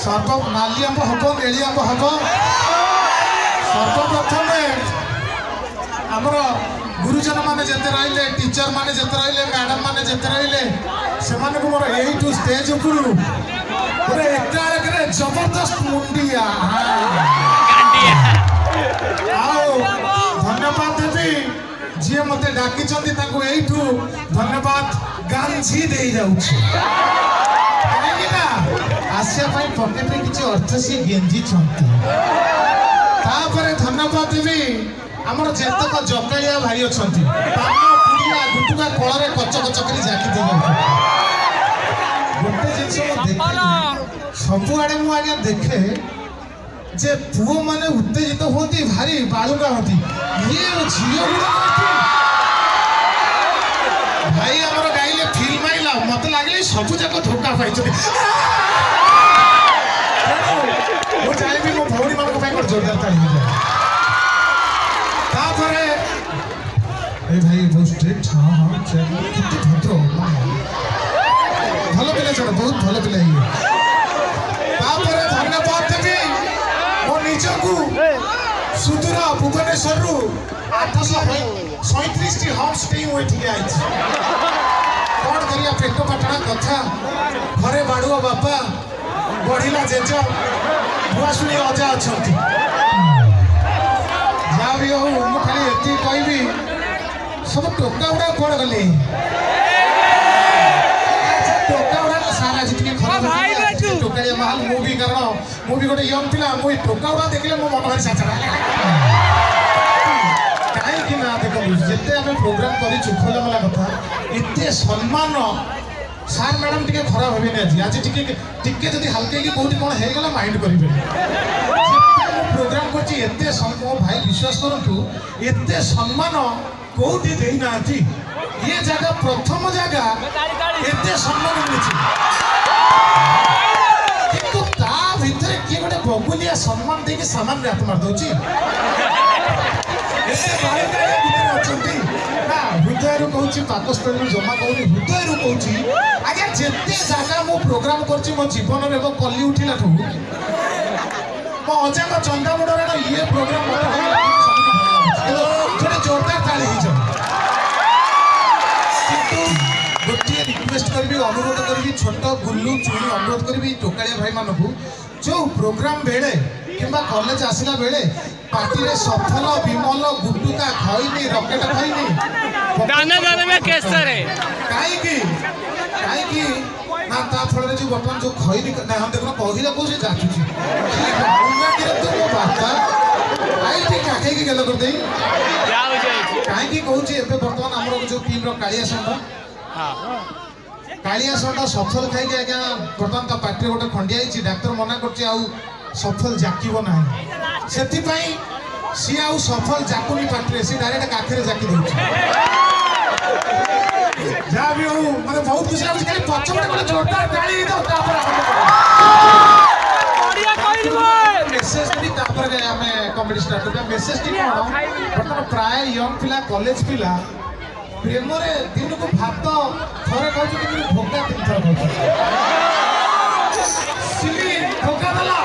सर्व नाली आंब हम नेली आंब हम सर्वप्रथम आमर गुरुजन मैंने जिते रही टीचर मैंने जिते रही मैडम मैंने जिते रही से मोर यू स्टेज उपरू पूरे एकाड़े जबरदस्त मुंडिया धन्यवाद देवी जी मत डाकी यू धन्यवाद गांधी दे जाऊँ आसापी पकेट में किसी अर्थ सी गेंजी धन्यवाद देवी आमर जेतक जकाया भाई अच्छा पान पुड़िया गुटुका कल कच कच कर जाकी दे गोटे जिन सबुआड़े मुझे देखे जे पुओ माने उत्तेजित होती भारी बालुका होती ये झील भाई आमर गाइले फिल्म आइला मत लगे सबू जाक धोखा पाई चाहिए मो भौणी मान जोरदार ताली भाई बहुत स्ट्रिक्ट हाँ हाँ कितने भद्र भल पिला छड़ बहुत भल पिला धन्यवाद देवी मो निजक सुदूर भुवनेश्वर 837 होम स्टे मुझे कौन करिया पेट पाटना कथा घरे बाड़ुआ बापा बढ़िला जेज बुआशुणी अजा अच्छा जहाँ भी हो मुझे खाली ये कहबी सब टोका गुड़ा कौन गले टोका गुड़ा सारा जितनी खराब टोकाड़िया महल मुवी कारण मुवी गोटे यंग पिला मुझे टोका गुड़ा देखले मो मन भारी साचरा कहीं ना देख जिते आम प्रोग्राम कर खोलामेला कथा एत सम्मान सार मैडम टी खराब हे आज आज टी हल्के कि कौटी कौन होगा माइंड करेंगे प्रोग्राम कर भाई विश्वास करूँ एत सम्मान कौटी देना ये जगह प्रथम जगह एत सम्मान मिली किंतु ता भीतर किए गोटे बगुलिया सम्मान दे सामान हाथ मार दौर हृदय कहूँ पाकस्थल जमा कहूँ हृदय कहूँ आज्ञा जिते जगह मु प्रोग्राम कर मो जीवन में कली उठिला मो अजा चंदा मुंडर ये प्रोग्राम जोरदार ताली गोटे रिक्वेस्ट करी अनुरोध करी छोट गुल्लू चुड़ी अनुरोध करी टोकाड़िया भाई मानक जो प्रोग्राम बेले कि कॉलेज आसला बेले पार्टी रे सफल विमल गुटुका खैनी रकेट खैनी दाना दाना में केसर है काई ना ता फल जो बर्तमान जो खैनी ना हम देखो कहला को से जाचुची बाउंगा के तो मो बाता आई ठीक काके के गल कर देई जाओ जाई काई की कहू छी एबे बर्तमान हमरो जो टीम रो कालिया संडा हां कालिया संडा सफल खाई के आज्ञा बर्तमान ता पार्टी गोटे खंडिया आइची डॉक्टर मना करछि आउ सफल जाकिबो नाही सेति पई सी आउ सफल जाकुनी पार्टी सी डायरेक्ट काखरे जाकी दउछि जा भी हो माने बहुत खुशी लाଗୁଛି खाली पछपटे कोन जोरदार गाली दो तापर बढ़िया कहिबो मेसेज दी तापर हमें कॉमेडी स्टार्ट करबा मेसेज दी कोन बर्तमान प्राय यंग पिला कॉलेज पिला प्रेम रे दिन को भात थरे कहू कि भोगा तीन थर कहू सिली धोखा दला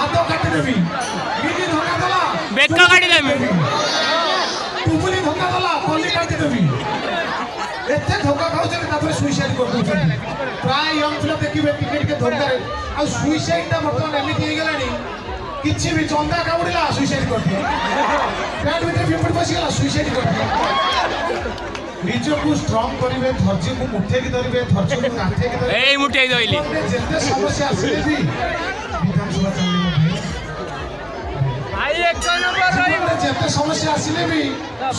हाथ काटी देबी मिली धोखा दला बेक्का काटी देबी टुपुली धोखा दला कोली काटी देबी एते धोखा खाउछन तापर सुइसाइड कर दउछन प्राय यंग पिला देखिबे टिकेट के धोखा रे आ सुइसाइड ता बर्तमान एमिति हे गेलानी किछि भी चंदा काउडीला सुइसाइड कर दिया पेट भीतर फिपड़ पसी गेला सुइसाइड कर दिया निज को स्ट्रांग करिवे धैर्य को मुठे की धरिवे धैर्य को काठे की धरिवे ए मुठे दइली जेते समस्या आसीले भी विधानसभा चलले भाई एक नंबर रही जेते समस्या आसीले भी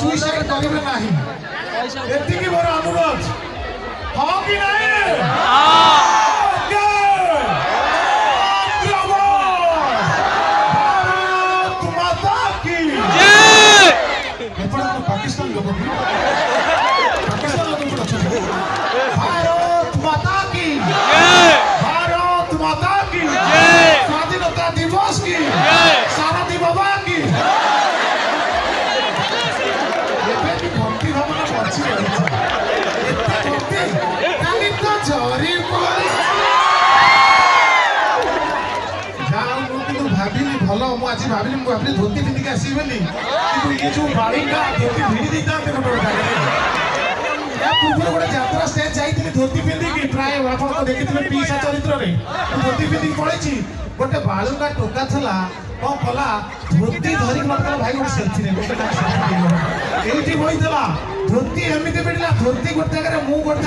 सुइसाइड करिवे नाही एति की बड़ अनुरोध हो कि नहीं हां पाकिस्तान लोगों की भारत माता की भारत माता की स्वाधीनता दिवस की सारथी बाबा की भक्ति भावना बची रही ଭାବିଲି ଧୋତି ପିନ୍ଧିକି ଆସିବି ବୋଲି କିନ୍ତୁ ଇଏ ଯୋଉ ବାଳୁଙ୍ଗା ଧୋତି ଭିଡ଼ି ଦେଇଥାନ୍ତେ ଗୋଟେ ୟା ପୂର୍ବରୁ ଗୋଟେ ଯାତ୍ରା ଷ୍ଟେଜ୍ ଯାଇଥିଲି ଧୋତି ପିନ୍ଧିକି ପ୍ରାୟ ଆପଣ ତ ଦେଖିଥିବେ ପିଇସା ଚରିତ୍ରରେ ଧୋତି ପିନ୍ଧିକି ପଳେଇଛି ଗୋଟେ ବାଳୁଙ୍ଗା ଟୋକା ଥିଲା କଣ କଲା ଧୋତି ଧରିକି ମତେ ଭାଇ ଗୋଟେ ସେଲ୍ଫିରେ ଏଇଠି ବଇଥିଲା ଧୋତି ଏମିତି ପିଟିଲା ଧୋତି ଗୋଟେ ଜାଗାରେ ମୁଁ ଗୋଟେ